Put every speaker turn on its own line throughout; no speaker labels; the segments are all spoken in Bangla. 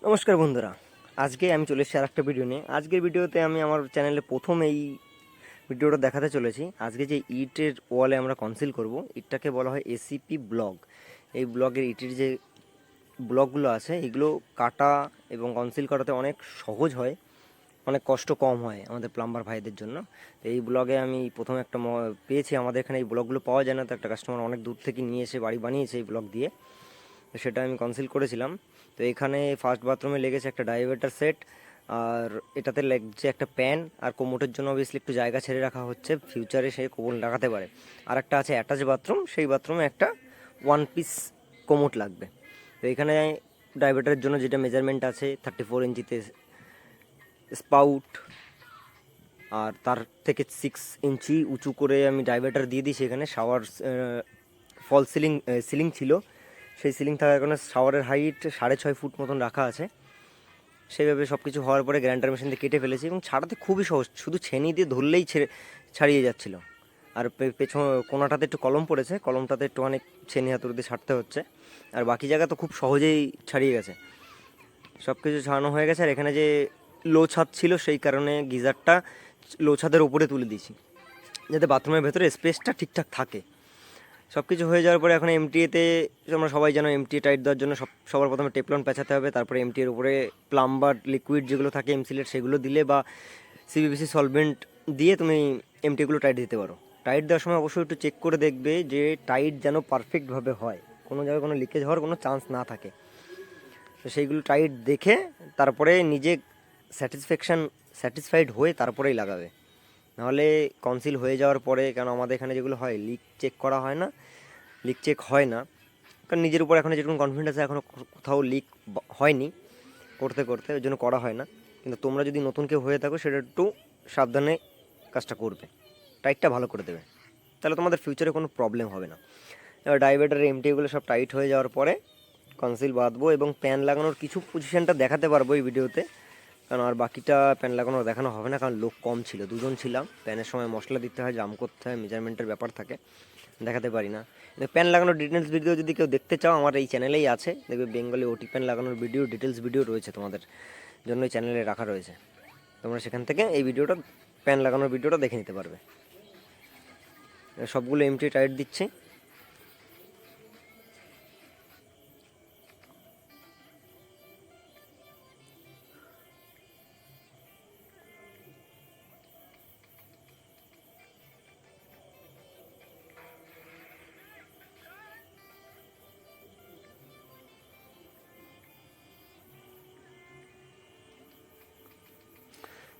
নমস্কার বন্ধুরা, আজকে আমি চলে এসেছি আরেকটা ভিডিও নিয়ে। আজকের ভিডিওতে আমি আমার চ্যানেলে প্রথম এই ভিডিওটা দেখাতে চলেছি। আজকে যে ইটের ওয়ালে আমরা কনসিল করব, ইটটাকে বলা হয় এসিপি ব্লক। এই ব্লকের ইটের যে ব্লকগুলো আছে এগুলো কাটা এবং কনসিল করাতে অনেক সহজ হয়, অনেক কষ্ট কম হয় আমাদের প্লাম্বার ভাইদের জন্য। তো এই ব্লগে আমি প্রথম একটা পেয়েছি। আমাদের এখানে এই ব্লকগুলো পাওয়া যায় না, তো একটা কাস্টমার অনেক দূর থেকে নিয়ে এসে বাড়ি বানিয়েছে এই ব্লক দিয়ে, তো সেটা আমি কনসিল করেছিলাম। তো এখানে ফার্স্ট বাথরুমে লেগেছে একটা ডাইভার্টার সেট, আর এটাতে লেগেছে একটা প্যান, আর কোমোটের জন্য অবভিয়াসলি একটু জায়গা ছেড়ে রাখা হচ্ছে, ফিউচারে সে কোমোট লাগাতে পারে। আর একটা আছে অ্যাটাচ বাথরুম, সেই বাথরুমে একটা ওয়ান পিস কোমোট লাগবে। তো এখানে ডাইভার্টারের জন্য যেটা মেজারমেন্ট আছে 34 ইঞ্চিতে স্পাউট, আর তার থেকে 6 ইঞ্চি উঁচু করে আমি ডাইভার্টার দিয়ে দিই। সেখানে শাওয়ার ফল সিলিং ছিল, সেই সিলিং থাকার কারণে শাওয়ারের হাইট 6.5 ফুট মতন রাখা আছে। সেইভাবে সব কিছু হওয়ার পরে গ্রাইন্ডার মেশিন দিয়ে কেটে ফেলেছি, এবং ছাড়াতে খুবই সহজ, শুধু ছেনি দিয়ে ধরলেই ছাড়িয়ে যাচ্ছিল। আর পেছন কোনাটাতে একটু কলম পড়েছে, কলমটাতে একটু অনেক ছেনি হাতুড়ি দিয়ে ছাড়তে হচ্ছে, আর বাকি জায়গা তো খুব সহজেই ছাড়িয়ে গেছে। সব কিছু ছাড়ানো হয়ে গেছে। আর এখানে যে লো ছাদ ছিল, সেই কারণে গিজারটা লো ছাদের উপরে তুলে দিয়েছি, যাতে বাথরুমের ভেতরে স্পেসটা ঠিকঠাক থাকে। সব কিছু হয়ে যাওয়ার পরে এখন এমটিএতে, আমরা সবাই জানো এমটিএ টাইট দেওয়ার জন্য সবার প্রথমে টেফলন পেঁচাতে হবে, তারপরে এমটিএর উপরে প্লাম্বার লিকুইড যেগুলো থাকে এমসিলেট সেগুলো দিলে, বা সিবিবিসি সলভেন্ট দিয়ে তুমি এমটিএগুলো টাইট দিতে পারো। টাইট দেওয়ার সময় অবশ্যই একটু চেক করে দেখবে যে টাইট যেন পারফেক্টভাবে হয়, কোনো জায়গায় কোনো লিকেজ হওয়ার কোনো চান্স না থাকে। তো সেইগুলো টাইট দেখে তারপরে নিজে স্যাটিসফাইড হয়ে তারপরেই লাগাবে। নাহলে কনসিল হয়ে যাওয়ার পরে, কারণ আমাদের এখানে যেগুলো হয় লিক চেক করা হয় না, লিক চেক হয় না, কারণ নিজের উপর এখনও যেরকম কনফিডেন্স আছে, এখনও কোথাও লিক হয়নি করতে করতে, ওই জন্য করা হয় না। কিন্তু তোমরা যদি নতুন কেউ হয়ে থাকো, সেটা একটু সাবধানে কাজটা করবে, টাইটটা ভালো করে দেবে, তাহলে তোমাদের ফিউচারে কোনো প্রবলেম হবে না। এবার ডাইভার্টার এমটিগুলো সব টাইট হয়ে যাওয়ার পরে কনসিল বাঁধবো, এবং প্যান লাগানোর কিছু পজিশনটা দেখাতে পারবো এই ভিডিওতে, কারণ আর বাকিটা প্যান লাগানো দেখানো হবে না, কারণ লোক কম ছিল, দুজন ছিলাম। প্যানের সময় মশলা দিতে হয়, জাম করতে হয়, মেজারমেন্টের ব্যাপার থাকে, দেখাতে পারি না। কিন্তু প্যান লাগানোর ডিটেলস ভিডিও যদি কেউ দেখতে চাও, আমার এই চ্যানেলেই আছে, দেখবে বেঙ্গলি ওটি প্যান লাগানোর ভিডিও, ডিটেলস ভিডিও রয়েছে, তোমাদের জন্য এই চ্যানেলে রাখা রয়েছে। তোমরা সেখান থেকে এই ভিডিওটা, প্যান লাগানোর ভিডিওটা দেখে নিতে পারবে। সবগুলো এমটি টাইট দিচ্ছি।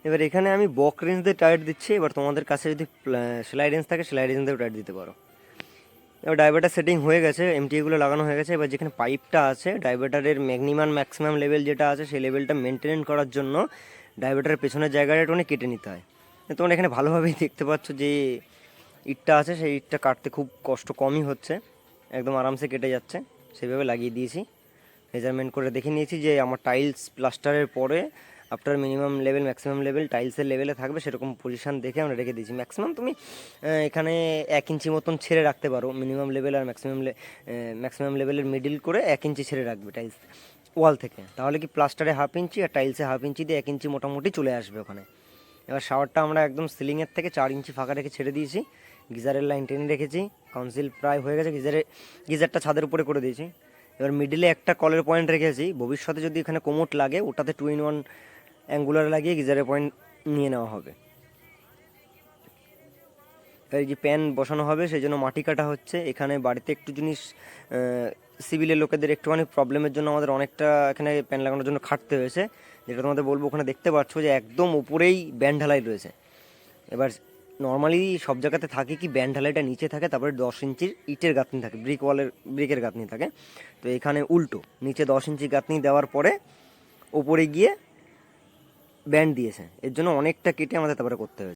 এবার এখানে আমি বক রেঞ্জ দিয়ে টাইট দিচ্ছি। এবার তোমাদের কাছে যদি সেলাই রেঞ্জ থাকে, সেলাই রেঞ্জ দিয়েও টাইট দিতে পারো। এবার ডাইভার্টার সেটিং হয়ে গেছে, এমটিএগুলো লাগানো হয়ে গেছে। এবার যেখানে পাইপটা আছে, ডাইভার্টারের ম্যাক্সিমাম লেভেল যেটা আছে, সেই লেভেলটা মেনটেন করার জন্য ডাইভার্টারের পেছনের জায়গাটা একটু কেটে নিতে হয়। তোমরা এখানে ভালোভাবেই দেখতে পাচ্ছ যে ইটটা আছে, সেই ইটটা কাটতে খুব কষ্ট কমই হচ্ছে, একদম আরামসে কেটে যাচ্ছে। সেইভাবে লাগিয়ে দিয়েছি, মেজারমেন্ট করে দেখে নিয়েছি যে আমার টাইলস প্লাস্টারের পরে after minimum level maximum level টাইলসের লেভেলে থাকবে, সেরকম পজিশান দেখে আমরা রেখে দিয়েছি। ম্যাক্সিমাম তুমি এখানে 1 ইঞ্চি মতন ছেড়ে রাখতে পারো, মিনিমাম লেভেল আর ম্যাক্সিমাম লেভেলের মিডিল করে 1 ইঞ্চি ছেড়ে রাখবে টাইলস ওয়াল থেকে, তাহলে কি প্লাস্টারে 1/2 ইঞ্চি আর টাইলসে 1/2 ইঞ্চি দিয়ে 1 ইঞ্চি মোটামুটি চলে আসবে ওখানে। এবার শাওয়ারটা আমরা একদম সিলিংয়ের থেকে 4 ইঞ্চি ফাঁকা রেখে ছেড়ে দিয়েছি, গিজারের লাইন টেনে রেখেছি, কাউন্সিল প্রায় হয়ে গেছে, গিজারটা ছাদের উপরে করে দিয়েছি। এবার মিডিলে একটা কলের পয়েন্ট রেখেছি, ভবিষ্যতে যদি এখানে কোমোট লাগে ওটাতে 2-in-1 অ্যাঙ্গুলার লাগিয়ে গিজারের পয়েন্ট নিয়ে নেওয়া হবে। এই যে প্যান বসানো হবে, সেই জন্য মাটি কাটা হচ্ছে। এখানে বাড়িতে একটু জিনিস সিভিলের লোকেদের একটুখানি প্রবলেমের জন্য আমাদের অনেকটা এখানে প্যান লাগানোর জন্য খাটতে হয়েছে, যেটা তোমাদের বলবো। ওখানে দেখতে পাচ্ছ যে একদম উপরেই ব্যান্ড ঢালাই রয়েছে। এবার নর্মালি সব জায়গাতে থাকে কি, ব্যান্ড ঢালাইটা নিচে থাকে, তারপরে 10 ইঞ্চির ইটের গাঁথনি থাকে, ব্রিকের গাঁথনি থাকে। তো এখানে উল্টো, নিচে 10 ইঞ্চি গাঁথনি দেওয়ার পরে ওপরে গিয়ে ব্যান্ড দিয়েছে, এর জন্য অনেকটা কেটে আমাদের তারপরে করতে হয়েছে।